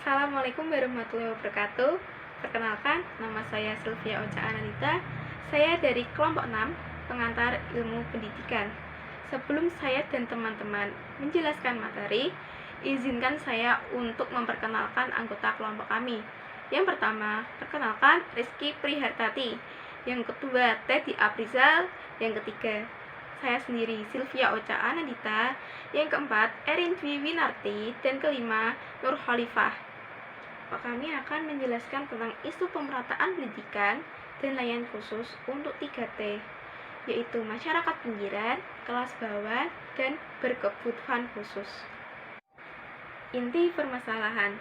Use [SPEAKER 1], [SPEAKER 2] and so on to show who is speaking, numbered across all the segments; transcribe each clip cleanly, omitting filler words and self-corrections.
[SPEAKER 1] Assalamualaikum warahmatullahi wabarakatuh. Perkenalkan, nama saya Sylvia Ocha Ananita. Saya dari kelompok 6, pengantar ilmu pendidikan. Sebelum saya dan teman-teman menjelaskan materi, izinkan saya untuk memperkenalkan anggota kelompok kami. Yang pertama, perkenalkan Rizky Prihartati. Yang kedua, Teddy Aprizal. Yang ketiga, saya sendiri Sylvia Ocha Anandita. Yang keempat, Erin Dwi Winarti. Dan kelima, Nur Khalifah. Kami akan menjelaskan tentang isu pemerataan pendidikan dan layanan khusus untuk 3T, yaitu masyarakat pinggiran, kelas bawah, dan berkebutuhan khusus. Inti permasalahan: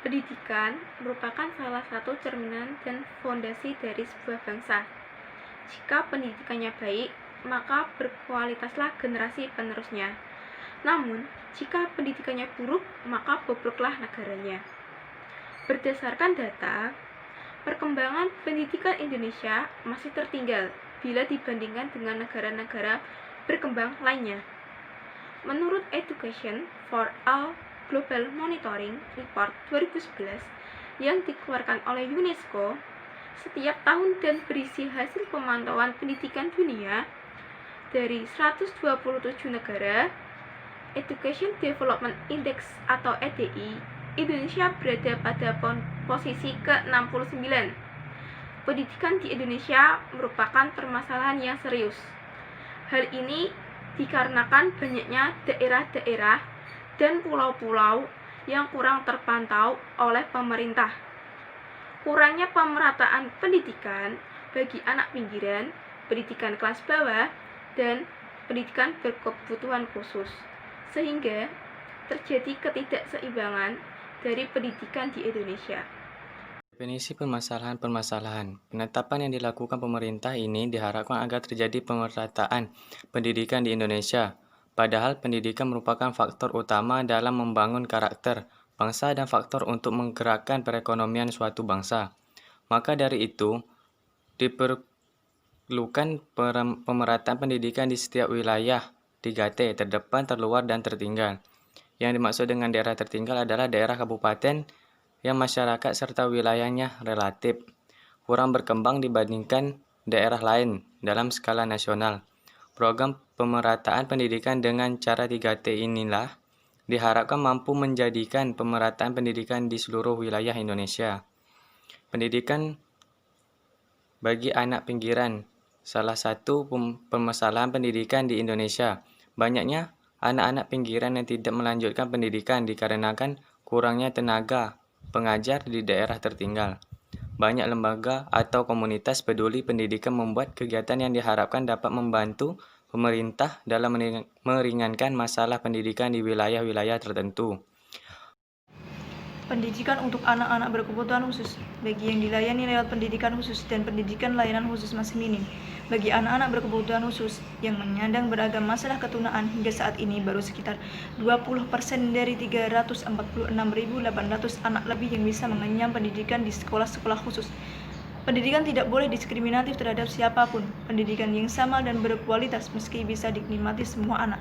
[SPEAKER 1] pendidikan merupakan salah satu cerminan dan fondasi dari sebuah bangsa. Jika pendidikannya baik, maka berkualitaslah generasi penerusnya. Namun, jika pendidikannya buruk, maka bobroklah negaranya. Berdasarkan data, perkembangan pendidikan Indonesia masih tertinggal bila dibandingkan dengan negara-negara berkembang lainnya. Menurut Education for All Global Monitoring Report 2011 yang dikeluarkan oleh UNESCO, setiap tahun dan berisi hasil pemantauan pendidikan dunia dari 127 negara, Education Development Index atau EDI, Indonesia berada pada posisi ke-69. Pendidikan di Indonesia merupakan permasalahan yang serius. Hal ini dikarenakan banyaknya daerah-daerah dan pulau-pulau yang kurang terpantau oleh pemerintah. Kurangnya pemerataan pendidikan bagi anak pinggiran, pendidikan kelas bawah, dan pendidikan berkebutuhan khusus, sehingga terjadi ketidakseimbangan dari pendidikan di Indonesia.
[SPEAKER 2] Definisi permasalahan-permasalahan. Penetapan yang dilakukan pemerintah ini diharapkan agar terjadi pemerataan pendidikan di Indonesia. Padahal pendidikan merupakan faktor utama dalam membangun karakter bangsa dan faktor untuk menggerakkan perekonomian suatu bangsa. Maka dari itu, diperlukan pemerataan pendidikan di setiap wilayah 3T, terdepan, terluar, dan tertinggal. Yang dimaksud dengan daerah tertinggal adalah daerah kabupaten yang masyarakat serta wilayahnya relatif kurang berkembang dibandingkan daerah lain dalam skala nasional. Program pemerataan pendidikan dengan cara 3T inilah diharapkan mampu menjadikan pemerataan pendidikan di seluruh wilayah Indonesia. Pendidikan bagi anak pinggiran salah satu permasalahan pendidikan di Indonesia. Banyaknya anak-anak pinggiran yang tidak melanjutkan pendidikan dikarenakan kurangnya tenaga pengajar di daerah tertinggal. Banyak lembaga atau komunitas peduli pendidikan membuat kegiatan yang diharapkan dapat membantu pemerintah dalam meringankan masalah pendidikan di wilayah-wilayah tertentu.
[SPEAKER 3] Pendidikan untuk anak-anak berkebutuhan khusus bagi yang dilayani lewat pendidikan khusus dan pendidikan layanan khusus masih minim. Bagi anak-anak berkebutuhan khusus yang menyandang beragam masalah ketunaan hingga saat ini baru sekitar 20% dari 346.800 anak lebih yang bisa mengenyam pendidikan di sekolah-sekolah khusus. Pendidikan tidak boleh diskriminatif terhadap siapapun. Pendidikan yang sama dan berkualitas meski bisa dinikmati semua anak.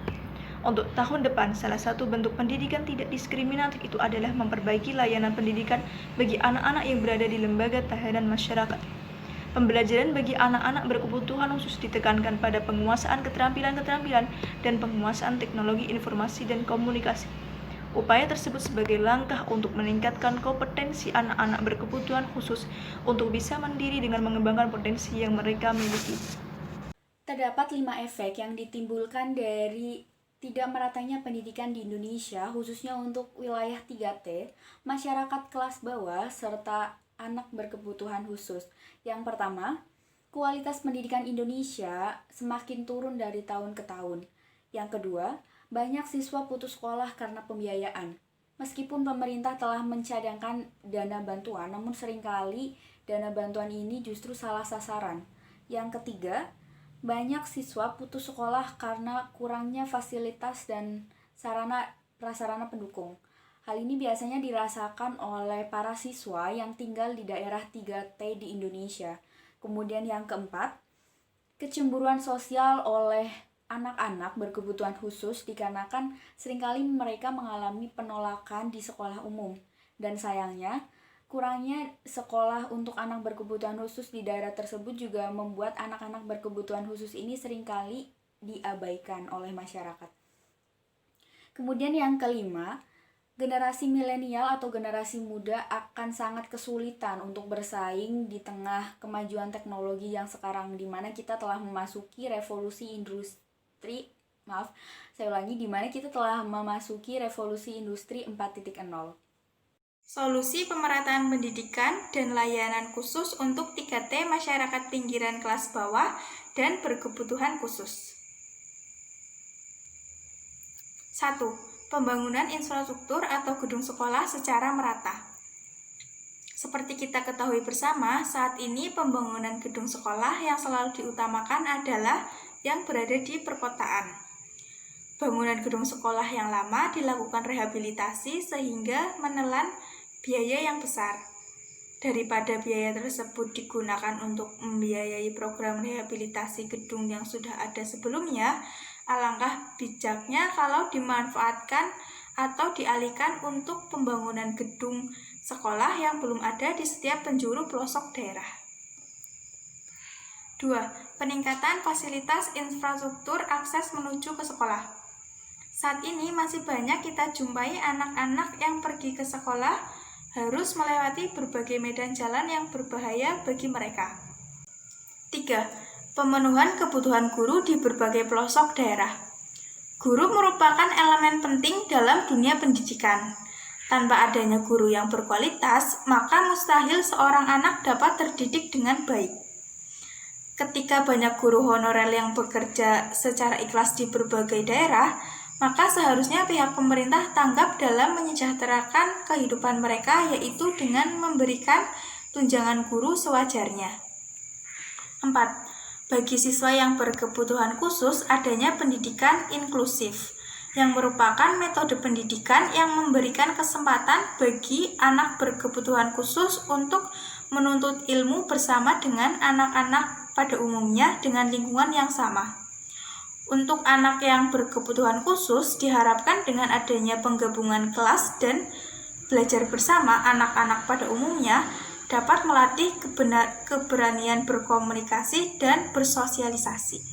[SPEAKER 3] Untuk tahun depan, salah satu bentuk pendidikan tidak diskriminatif itu adalah memperbaiki layanan pendidikan bagi anak-anak yang berada di lembaga tahanan masyarakat. Pembelajaran bagi anak-anak berkebutuhan khusus ditekankan pada penguasaan keterampilan-keterampilan dan penguasaan teknologi informasi dan komunikasi. Upaya tersebut sebagai langkah untuk meningkatkan kompetensi anak-anak berkebutuhan khusus untuk bisa mandiri dengan mengembangkan potensi yang mereka miliki.
[SPEAKER 4] Terdapat 5 efek yang ditimbulkan dari tidak meratanya pendidikan di Indonesia, khususnya untuk wilayah 3T, masyarakat kelas bawah, serta anak berkebutuhan khusus. Yang pertama, kualitas pendidikan Indonesia semakin turun dari tahun ke tahun. Yang kedua, banyak siswa putus sekolah karena pembiayaan. Meskipun pemerintah telah mencadangkan dana bantuan, namun seringkali dana bantuan ini justru salah sasaran. Yang ketiga, banyak siswa putus sekolah karena kurangnya fasilitas dan prasarana pendukung. Hal ini biasanya dirasakan oleh para siswa yang tinggal di daerah 3T di Indonesia. Kemudian yang keempat, kecemburuan sosial oleh anak-anak berkebutuhan khusus dikarenakan seringkali mereka mengalami penolakan di sekolah umum. Dan sayangnya, kurangnya sekolah untuk anak berkebutuhan khusus di daerah tersebut juga membuat anak-anak berkebutuhan khusus ini seringkali diabaikan oleh masyarakat. Kemudian yang kelima, generasi milenial atau generasi muda akan sangat kesulitan untuk bersaing di tengah kemajuan teknologi yang sekarang, di mana kita telah memasuki revolusi industri, di mana kita telah memasuki revolusi industri 4.0.
[SPEAKER 1] Solusi pemerataan pendidikan dan layanan khusus untuk 3T masyarakat pinggiran kelas bawah dan berkebutuhan khusus. 1. Pembangunan infrastruktur atau gedung sekolah secara merata. Seperti kita ketahui bersama, saat ini pembangunan gedung sekolah yang selalu diutamakan adalah yang berada di perkotaan. Bangunan gedung sekolah yang lama dilakukan rehabilitasi sehingga menelan biaya yang besar. Daripada biaya tersebut digunakan untuk membiayai program rehabilitasi gedung yang sudah ada sebelumnya, alangkah bijaknya kalau dimanfaatkan atau dialihkan untuk pembangunan gedung sekolah yang belum ada di setiap penjuru pelosok daerah. 2. Peningkatan fasilitas infrastruktur akses menuju ke sekolah. Saat ini masih banyak kita jumpai anak-anak yang pergi ke sekolah harus melewati berbagai medan jalan yang berbahaya bagi mereka. 3. Pemenuhan kebutuhan guru di berbagai pelosok daerah. Guru merupakan elemen penting dalam dunia pendidikan. Tanpa adanya guru yang berkualitas, maka mustahil seorang anak dapat terdidik dengan baik. Ketika banyak guru honorer yang bekerja secara ikhlas di berbagai daerah, maka seharusnya pihak pemerintah tanggap dalam menyejahterakan kehidupan mereka, yaitu dengan memberikan tunjangan guru sewajarnya. 4. Bagi siswa yang berkebutuhan khusus, adanya pendidikan inklusif, yang merupakan metode pendidikan yang memberikan kesempatan bagi anak berkebutuhan khusus untuk menuntut ilmu bersama dengan anak-anak pada umumnya dengan lingkungan yang sama. Untuk anak yang berkebutuhan khusus, diharapkan dengan adanya penggabungan kelas dan belajar bersama, anak-anak pada umumnya dapat melatih keberanian berkomunikasi dan bersosialisasi.